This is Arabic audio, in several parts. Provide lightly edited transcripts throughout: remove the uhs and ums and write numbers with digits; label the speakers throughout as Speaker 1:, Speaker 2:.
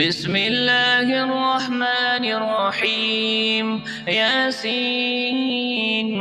Speaker 1: بسم الله الرحمن الرحيم ياسين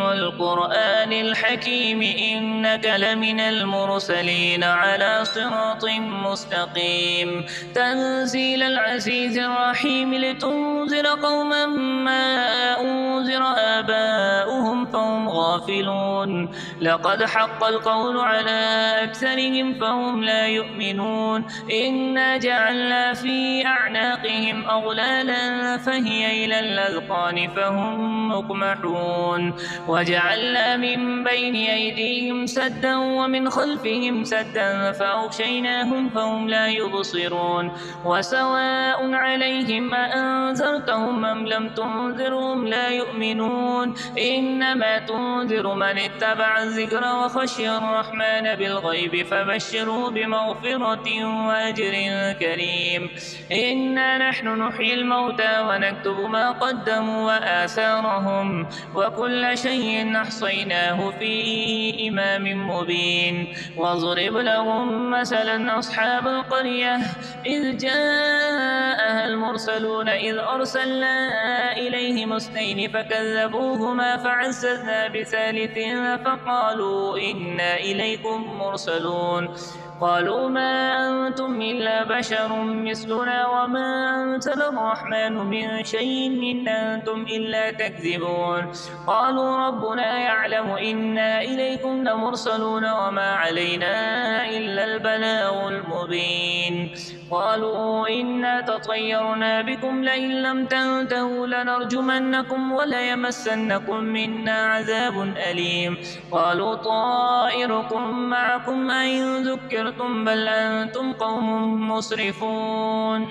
Speaker 1: والقرآن الحكيم إنك لمن المرسلين على صراط مستقيم تنزيل العزيز الرحيم لتنذر قوما ما أنذر آباؤهم فهم غافلون لقد حق القول على أكثرهم فهم لا يؤمنون إنا جعلنا في أعناقهم أغلالا فهي إلى الأذقان فهم مقمحون وجعلنا من بين أيديهم سدا ومن خلفهم سدا فأغشيناهم فهم لا يبصرون وسواء عليهم أأنذرتهم أم لم تنذرهم لا يؤمنون إنما تنذر من اتبع الذكر وخشي الرحمن بالغيب فبشره بمغفرة وأجر كريم إنا نحن نحيي الموتى ونكتب ما قدموا وآثارهم وكل شيء أحصيناه في إمام مبين واضرب لهم مثلا أصحاب القرية إذ جاءها المرسلون إذ أرسلنا إليهم اثنين فكذبوهما فعززنا بثالث فقالوا إنا إليكم مرسلون قالوا ما أنتم إلا بشر مثلنا وما أنزل الرحمن من شيء إن أنتم إلا تكذبون قالوا ربنا يعلم إنا إليكم لمرسلون وما علينا إلا البلاغ المبين قالوا إنا تطيرنا بكم لئن لم تنتهوا لنرجمنكم وليمسنكم منا عذاب أليم قالوا طائركم معكم أئن ذكرتم بل أنتم قوم مسرفون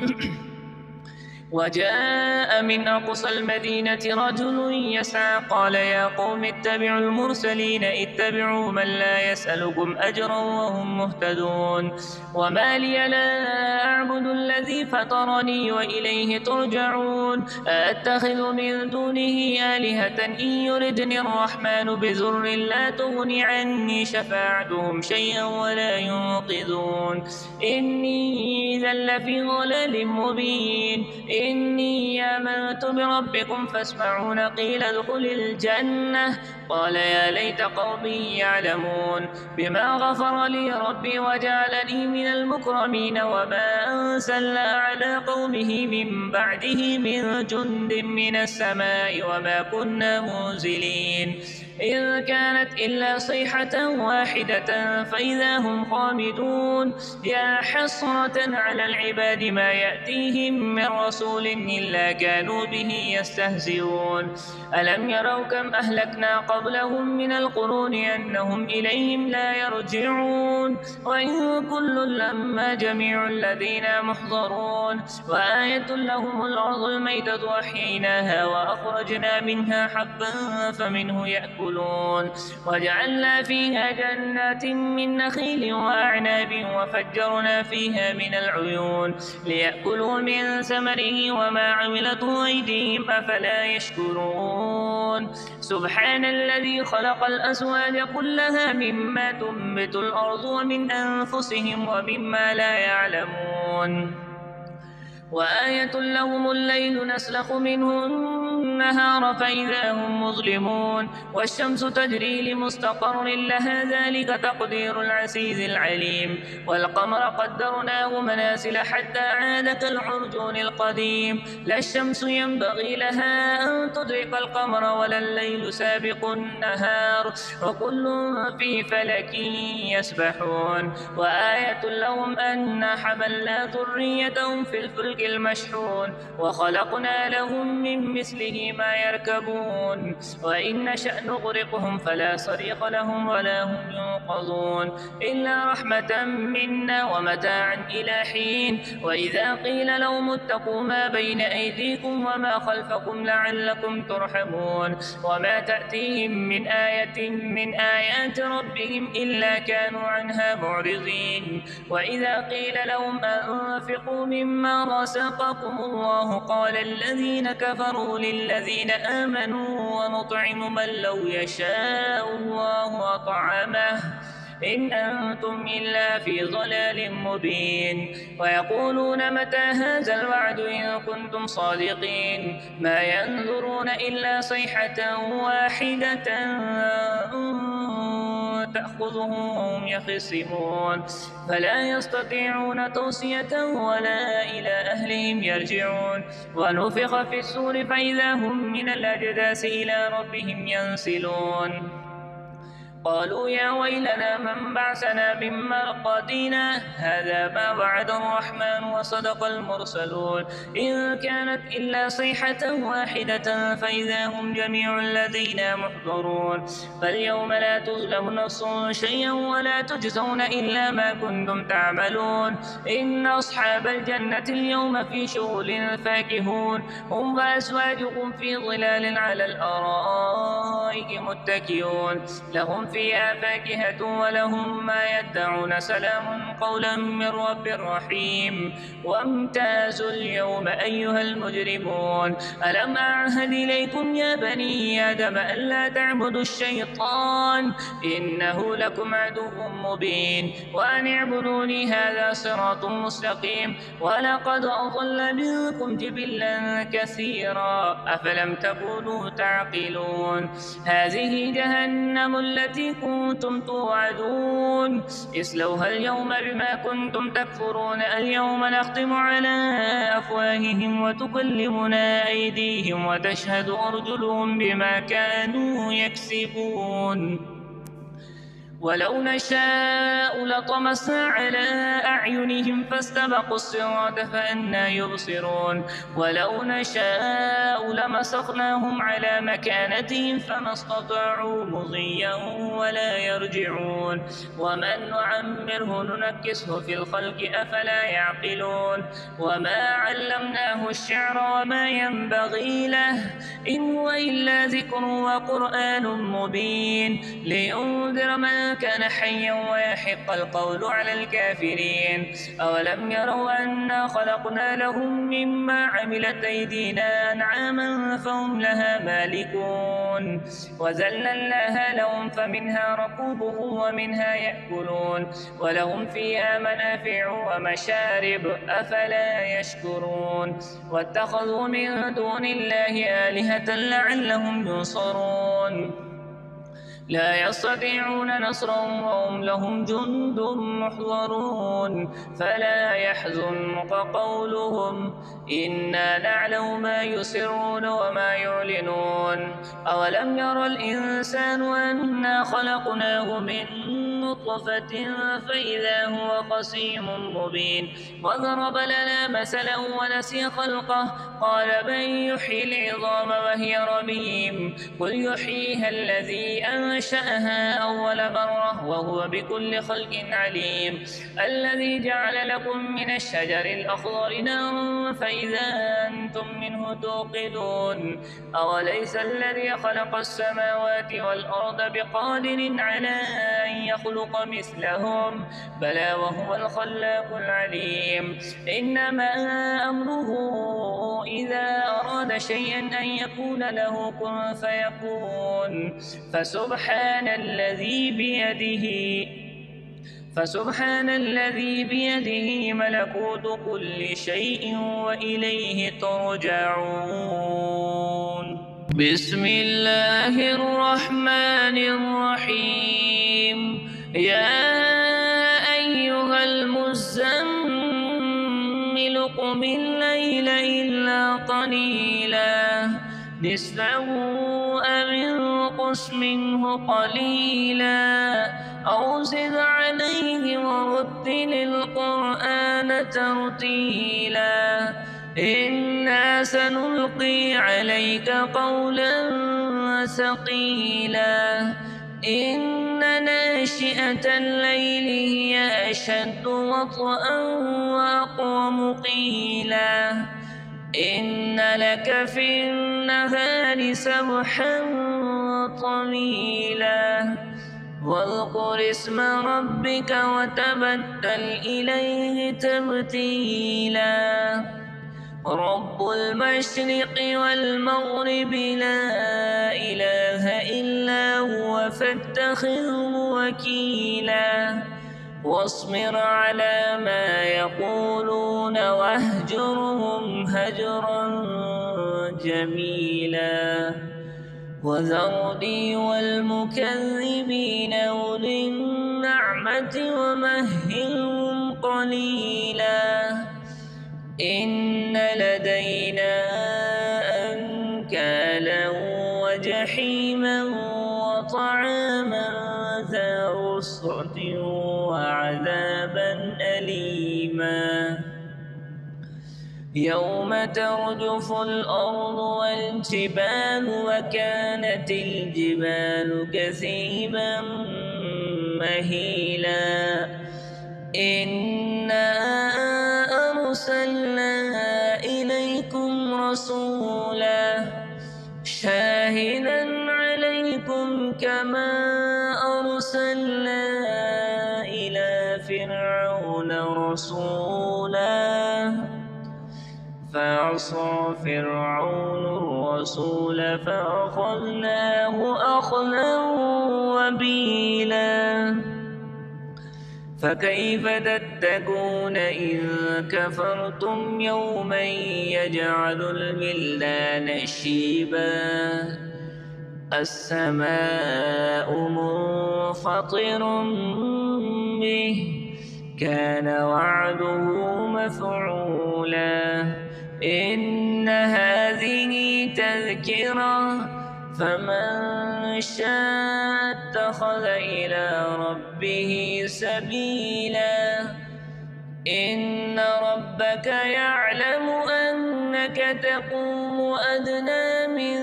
Speaker 1: وجاء من أقصى المدينة رجل يسعى قال يا قوم اتبعوا المرسلين اتبعوا من لا يسألكم أجرا وهم مهتدون وما لي لا أعبد الذي فطرني وإليه ترجعون أتخذ من دونه آلهة إن يردني الرحمن بضر لا تغن عني شفاعتهم شيئا ولا ينقذون إني إذا لفي ضلال مبين إني آمنت بربكم فاسمعون قيل ادخل الجنة قال يا ليت قومي يعلمون بما غفر لي ربي وجعلني من المكرمين وما أنزلنا على قومه من بعده من جند من السماء وما كنا منزلين إذ كانت إلا صيحة واحدة فإذا هم خامدون يا حسرة على العباد ما يأتيهم من رسول إلا كانوا به يستهزئون ألم يروا كم أهلكنا قبلهم من القرون أنهم إليهم لا يرجعون وإن كل لما جميع الذين محضرون وآية لهم الأرض الميتة أحييناها وأخرجنا منها حبا فمنه يأكلون وجعلنا فيها جنات من نخيل وأعناب وفجرنا فيها من العيون ليأكلوا من ثمره وما عملته أيديهم أفلا يشكرون سبحان الذي خلق الأزواج كلها مما تنبت الأرض ومن أنفسهم ومما لا يعلمون وآية لهم الليل نسلخ منه النهار فإذا هم مظلمون والشمس تجري لمستقر لها ذلك تقدير العزيز العليم والقمر قدرناه منازل حتى عاد كالعرجون القديم لا الشمس ينبغي لها أن تدرك القمر ولا الليل سابق النهار وكل في فلك يسبحون وآية لهم أنا حملنا ذريتهم في الفلك المشحون وخلقنا لهم من مثله ما يركبون وإن نشأ نغرقهم فلا صريخ لهم ولا هم ينقذون إلا رحمة منا ومتاعا إلى حين وإذا قيل لهم اتقوا ما بين أيديكم وما خلفكم لعلكم ترحمون وما تأتيهم من آية من آيات ربهم إلا كانوا عنها معرضين وإذا قيل لهم أنفقوا مما رزقكم الله قال الذين كفروا للذين آمنوا ونطعم من لو يشاء الله أطعمه إن أنتم إلا في ضلال مبين ويقولون متى هذا الوعد إن كنتم صادقين ما ينظرون إلا صيحة واحدة تأخذهم وهم يخصمون فلا يستطيعون توصية ولا إلى أهلهم يرجعون ونفخ في السور فإذا هم من الأجداث إلى ربهم ينسلون قالوا يا ويلنا من بعثنا من مرقدنا هذا ما وعد الرحمن وصدق المرسلون إن كانت إلا صيحة واحدة فإذا هم جميع لدينا محضرون فاليوم لا تظلم نفس شيئا ولا تجزون إلا ما كنتم تعملون إن أصحاب الجنة اليوم في شغل فاكهون هم وأزواجهم في ظلال على الأرائك متكئون لهم فيها فاكهة ولهم ما يدعون سلام قولا من رب رحيم وامتازوا اليوم أيها المجرمون ألم أعهد إليكم يا بني آدم ألا تعبدوا الشيطان إنه لكم عدو مبين وأن اعبدوني هذا صراط مستقيم ولقد أضل منكم جبلا كثيرا أفلم تكونوا تعقلون هذه جهنم التي كنتم توعدون اصلوها اليوم بما كنتم تكفرون اليوم نختم على أفواههم وتكلمنا أيديهم وتشهد أرجلهم بما كانوا يكسبون ولو نشاء لطمسنا على أعينهم فاستبقوا الصراط فأنى يبصرون ولو نشاء لمسخناهم على مكانتهم فما استطاعوا مضيا ولا يرجعون ومن نعمره ننكسه في الخلق أفلا يعقلون وما علمناه الشعر وما ينبغي له إن هو إلا ذكر وقرآن مبين لينذر من كان حيا ويحق القول على الكافرين أولم يروا أنا خلقنا لهم مما عملت أيدينا أنعاما فهم لها مالكون وذللناها لهم فمنها ركوبهم ومنها يأكلون ولهم فيها منافع ومشارب أفلا يشكرون واتخذوا من دون الله آلهة لعلهم ينصرون لا يستطيعون نصرهم وهم لهم جند محضرون فلا يحزنك قولهم إنا نعلم ما يسرون وما يعلنون أولم ير الإنسان أنا خلقناه من نطفة فإذا هو خصيم مبين وضرب لنا مثلا ونسي خلقه قال من يحيي العظام وهي رميم قل يحييها الذي أنشأها أول مرة وهو بكل خلق عليم الذي جعل لكم من الشجر الأخضر نارا فإذا أنتم منه توقدون أوليس الذي خلق السماوات والأرض بقادر على أن يخلق مثلهم بلى وهو الخلاق العليم إنما أمره إذا أراد شيئا أن يكون له كن فيكون فسبحان الذي بيده ملكوت كل شيء وإليه ترجعون بسم الله الرحمن الرحيم يا أيها المزمل قم الليل إلا قليلا نصفه أو انقص منه قليلا أو زد عليه ورتل القرآن ترتيلا إنا سنلقي عليك قولا ثقيلا إن ناشئة الليل هي أشد وطئا وأقوم قيلا إن لك في النهار سبحا طويلا واذكر اسم ربك وتبتل إليه تبتيلا رب المشرق والمغرب لا إله إلا هو فاتخذه وكيلا واصبر على ما يقولون واهجرهم هجرا جميلا وذرني والمكذبين أولي النعمة ومهلهم قليلا إن لدينا أنكالا وجحيما وطعاما ذا غصة وعذابا أليما يوم ترجف الأرض والجبال وكانت الجبال كثيبا مهيلا إنا أرسلنا إليكم رسولا شاهدا عليكم كما أرسلنا إلى فرعون رسولا فعصى فرعون الرسول فأخذناه أخذا وبيلا فكيف تتقون إن كفرتم يوما يجعل الولدان شيبا السماء منفطر به كان وعده مفعولا إن هذه تذكرة فمن شاء اتخذ إلى ربه سبيلا إن ربك يعلم أنك تقوم أدنى من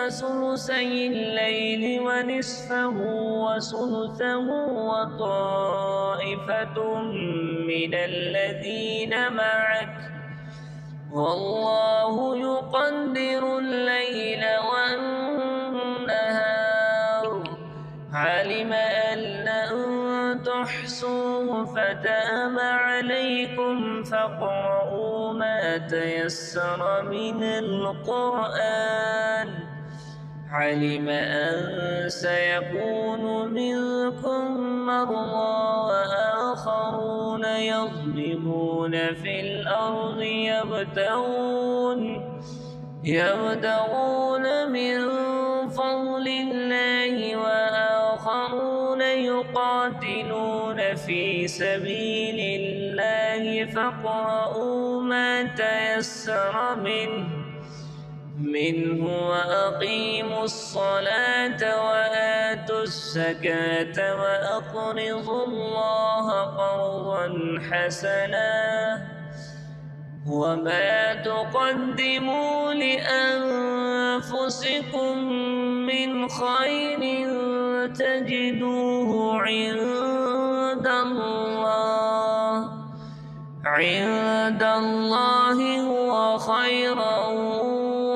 Speaker 1: ثلثي الليل ونصفه وثلثه وطائفة من الذين معك والله يقدر الليل والنهار علم أن لن تحصوه فتاب عليكم فاقرؤوا ما تيسر من القرآن علم أن سيكون منكم مرضى وآخرون يضربون في الأرض يبتغون من فضل الله وآخرون يقاتلون في سبيل الله فاقرؤوا ما تيسر منه وأقيموا الصلاة وآتوا الزكاة وأقرضوا الله قرضا حسنا وما تقدموا لأنفسكم من خير تجدوه عند الله هو خيرا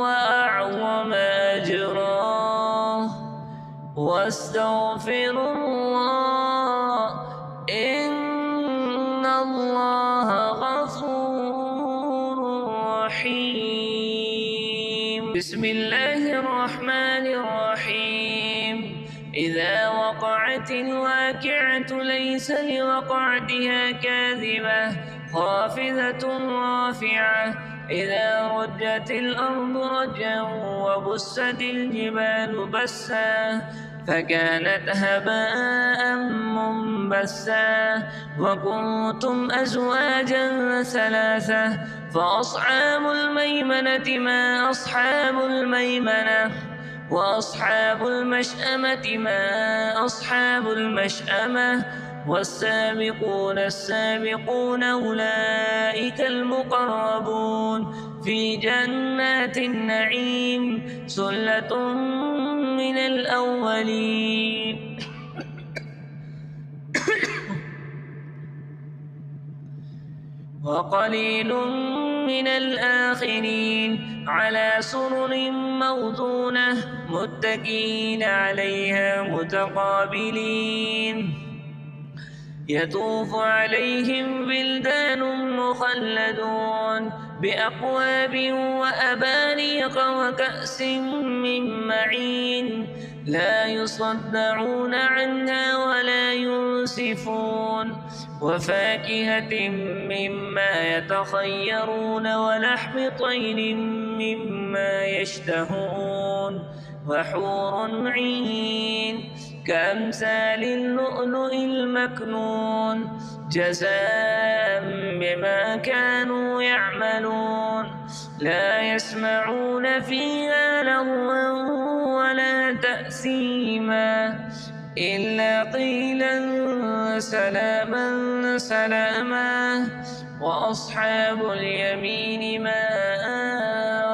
Speaker 1: وأعظم أجرا واستغفروا الله إن الله غفور رحيم بسم الله الرحمن الرحيم إذا وقعت الواقعة ليس لوقعتها كاذبة خافضة رافعة إذا رجت الأرض رجا وبست الجبال بسا فكانت هباء منبثا وكنتم أزواجا ثلاثة فأصحاب الميمنة ما أصحاب الميمنة وأصحاب المشأمة ما أصحاب المشأمة والسابقون السابقون أولئك المقربون في جنات النعيم ثلة من الأولين وقليل من الآخرين على سرر موضونة متكئين عليها متقابلين يطوف عليهم بلدان مخلدون بأكواب وأباريق وكأس من معين لا يصدعون عنها ولا ينزفون وفاكهة مما يتخيرون ولحم طير مما يشتهون وحور عين كأمثال اللؤلؤ المكنون جزاء بما كانوا يعملون لا يسمعون فيها لغوا ولا تأثيما إلا قيلا سلاما سلاما وأصحاب اليمين ما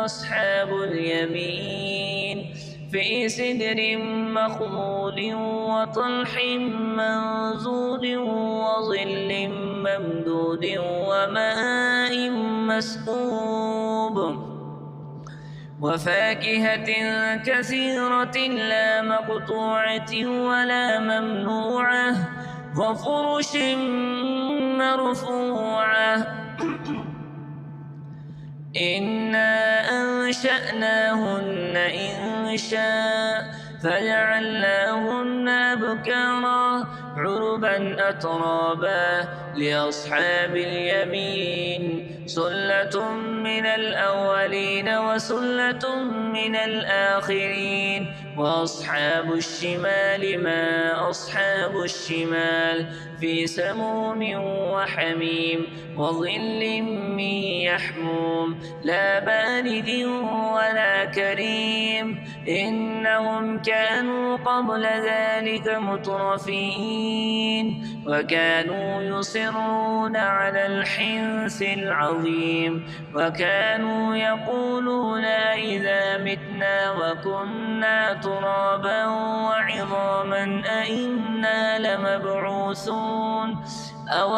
Speaker 1: أصحاب اليمين في سدر مخضود وطلح منضود وظل ممدود وماء مسكوب وفاكهة كثيرة لا مقطوعة ولا ممنوعة وفرش مرفوعة إنا أنشأناهن إنشاء فجعلناهن أبكارا عربا أترابا لأصحاب اليمين سلة من الأولين وسلة من الآخرين وأصحاب الشمال ما أصحاب الشمال في سموم وحميم وظل من يحموم لا بارد ولا كريم إنهم كانوا قبل ذلك مترفين وكانوا يصرون على الحنث العظيم وكانوا يقولون إذا متنا وكنا ترابا وعظاما أئنا لمبعوثون أو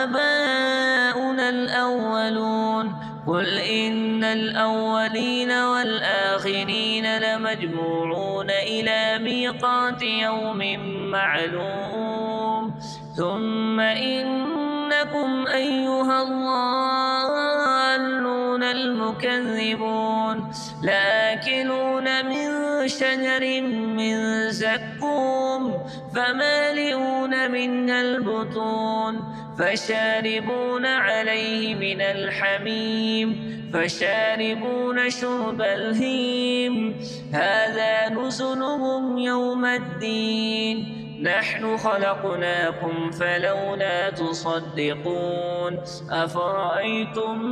Speaker 1: آباؤنا الأولون قل إن الأولين والآخرين لمجموعون إلى ميقات يوم معلوم ثم إنكم أيها الضالون المكذبون لآكلون من شجر من زقوم فمالئون منها البطون فشاربون عليه من الحميم فشاربون شرب الهيم هذا نزلهم يوم الدين نحن خلقناكم فلولا تصدقون أفرأيتم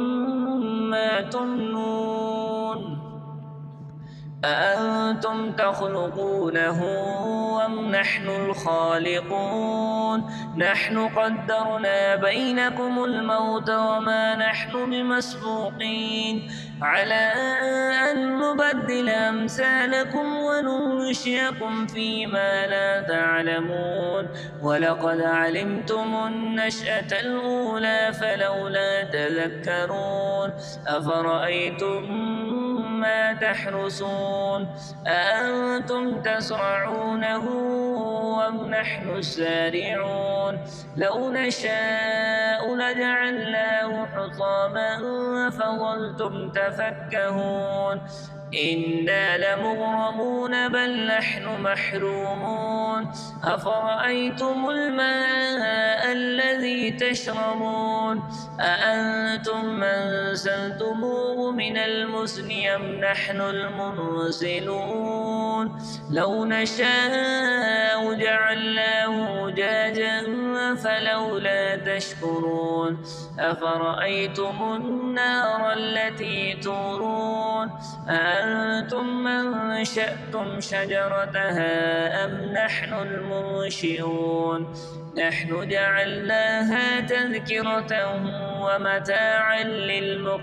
Speaker 1: ما تمنون أأنتم تخلقونه أم نحن الخالقون نحن قدرنا بينكم الموت وما نحن بمسبوقين على أن نبدل أمثالكم وننشئكم فيما لا تعلمون ولقد علمتم النشأة الأولى فلولا تذكرون أفرأيتم ما تحرسون أأنتم تزرعونه أم نحن الزارعون لو نشاء لجعلناه حطاما فظلتم تفكهون إنا لمغرمون بل نحن محرومون أفرأيتم الماء الذي تشربون أأنتم أنزلتموه من المزن أم نحن المنزلون لو نشاء جعلناه أجاجا فلولا تشكرون أفرأيتم النار التي تورون أأنتم أنشأتم شجرتها أم نحن المنشئون نحن جعلناها تذكرة ومتاعا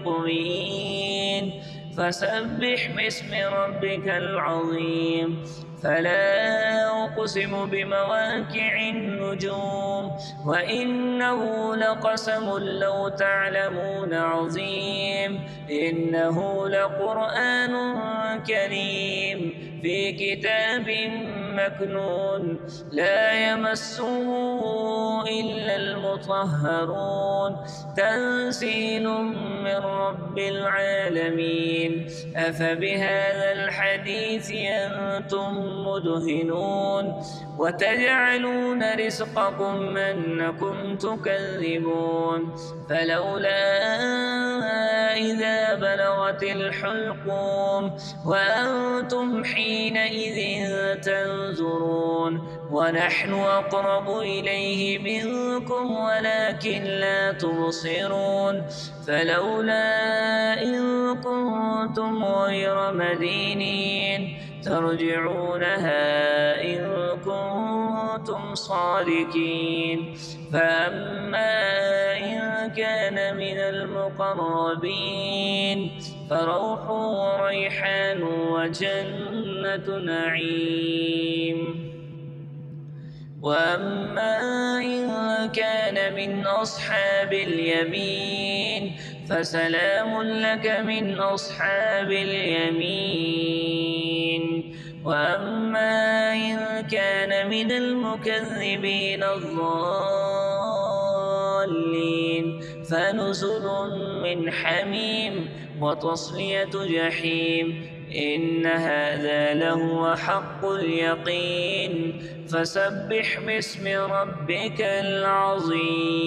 Speaker 1: للمقوين فسبح باسم ربك العظيم فلا أقسم بمواقع النجوم وإنه لقسم لو تعلمون عظيم إنه لقرآن كريم في كتاب مكنون لا يمسه إلا المطهرون تنزيل من رب العالمين أفبهذا الحديث أنتم مدهنون وتجعلون رزقكم أنكم تكذبون فلولا إذا بلغت الحلقوم وأنتم حينئذ تنظرون ونحن أقرب إليه منكم ولكن لا تبصرون فلولا إن كنتم غير مدينين ترجعونها إن كنتم صادقين فأما إن كان من المقربين فروح وريحان وجنة نعيم وأما إن كان من أصحاب اليمين فسلام لك من أصحاب اليمين وأما إن كان من المكذبين الضالين فنزل من حميم وتصلية جحيم إن هذا لهو حق اليقين فسبح باسم ربك العظيم.